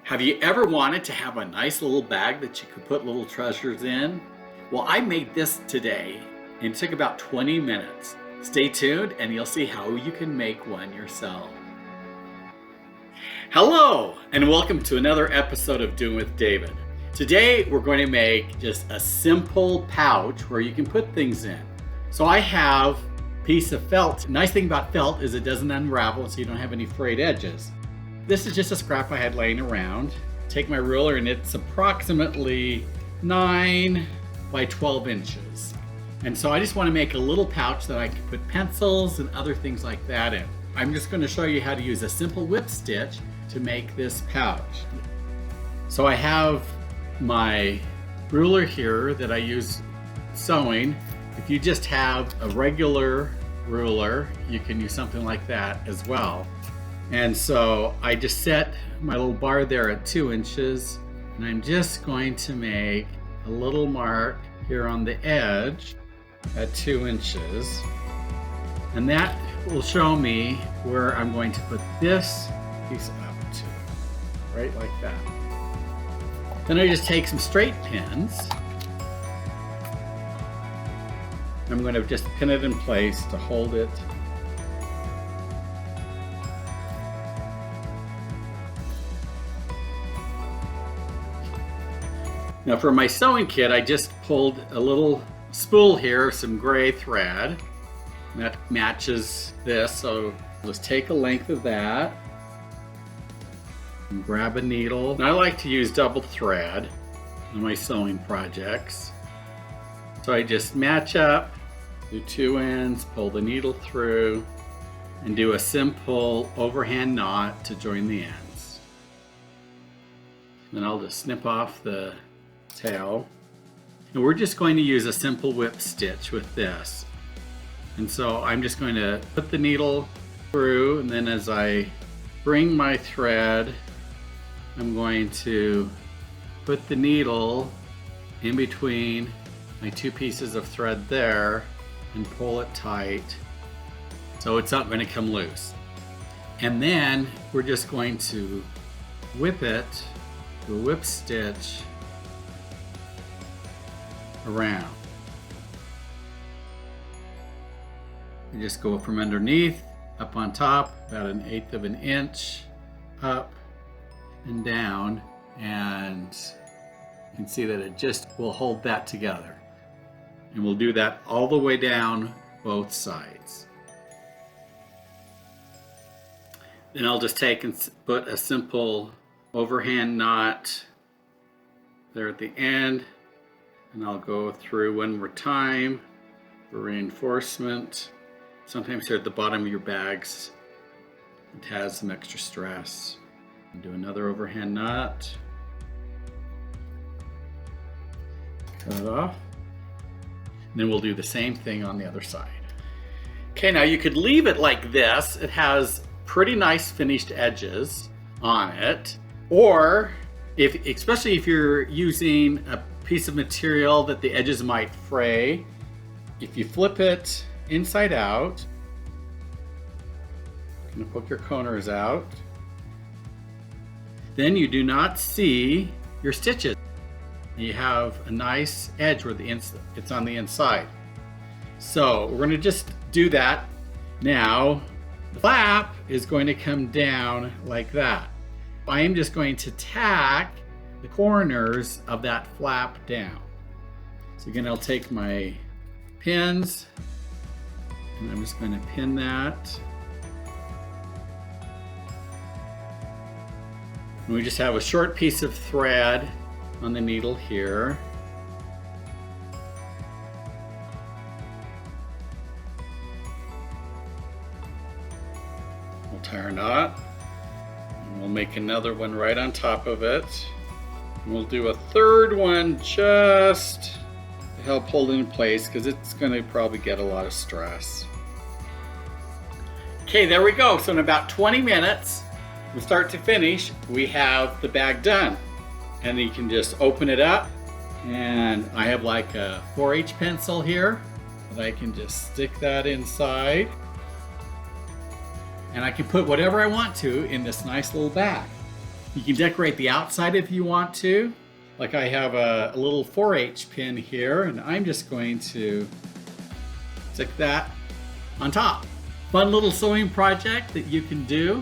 Have you ever wanted to have a nice little bag that you could put little treasures in? Well, I made this today and it took about 20 minutes. Stay tuned and you'll see how you can make one yourself. Hello and welcome to another episode of Doing with David. Today we're going to make just a simple pouch where you can put things in. So I have a piece of felt. Nice thing about felt is it doesn't unravel, so you don't have any frayed edges. This is just a scrap I had laying around. Take my ruler and it's approximately 9 by 12 inches. And so I just want to make a little pouch that I can put pencils and other things like that in. I'm just going to show you how to use a simple whip stitch to make this pouch. So I have my ruler here that I use sewing. If you just have a regular ruler, you can use something like that as well. And so I just set my little bar there at 2 inches, and I'm just going to make a little mark here on the edge at 2 inches. And that will show me where I'm going to put this piece up to, right like that. Then I just take some straight pins. I'm going to just pin it in place to hold it. Now for my sewing kit, I just pulled a little spool here, some gray thread that matches this. So let's take a length of that and grab a needle. And I like to use double thread on my sewing projects. So I just match up, do 2 ends, pull the needle through, and do a simple overhand knot to join the ends. Then I'll just snip off the tail. And we're just going to use a simple whip stitch with this. And so I'm just going to put the needle through, and then as I bring my thread, I'm going to put the needle in between my 2 pieces of thread there and pull it tight so it's not going to come loose. And then we're just going to whip it, do a whip stitch around. You just go from underneath up on top about 1/8 of an inch up and down, and you can see that it just will hold that together, and we'll do that all the way down both sides. Then I'll just take and put a simple overhand knot there at the end. And I'll go through one more time for reinforcement. Sometimes here at the bottom of your bags, it has some extra stress. And do another overhand knot. Cut it off. And then we'll do the same thing on the other side. Okay, now you could leave it like this. It has pretty nice finished edges on it. Or, especially if you're using a piece of material that the edges might fray, if you flip it inside out, you're going to poke your corners out, then you do not see your stitches. You have a nice edge where it's on the inside. So we're going to just do that. Now the flap is going to come down like that. I am just going to tack the corners of that flap down. So again, I'll take my pins and I'm just going to pin that. And we just have a short piece of thread on the needle here. We'll tie our knot. And we'll make another one right on top of it. We'll do a third one just to help hold it in place because it's going to probably get a lot of stress. Okay, there we go. So in about 20 minutes, from start to finish, we have the bag done. And you can just open it up. And I have like a 4H pencil here that I can just stick that inside. And I can put whatever I want to in this nice little bag. You can decorate the outside if you want to. Like I have a little 4-H pin here, and I'm just going to stick that on top. Fun little sewing project that you can do.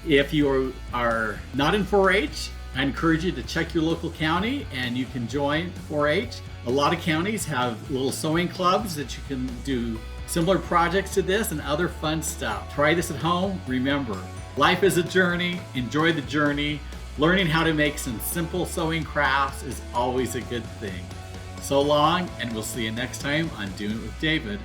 If you are not in 4-H, I encourage you to check your local county and you can join 4-H. A lot of counties have little sewing clubs that you can do similar projects to this and other fun stuff. Try this at home. Remember, life is a journey. Enjoy the journey. Learning how to make some simple sewing crafts is always a good thing. So long, and we'll see you next time on Doing It with David.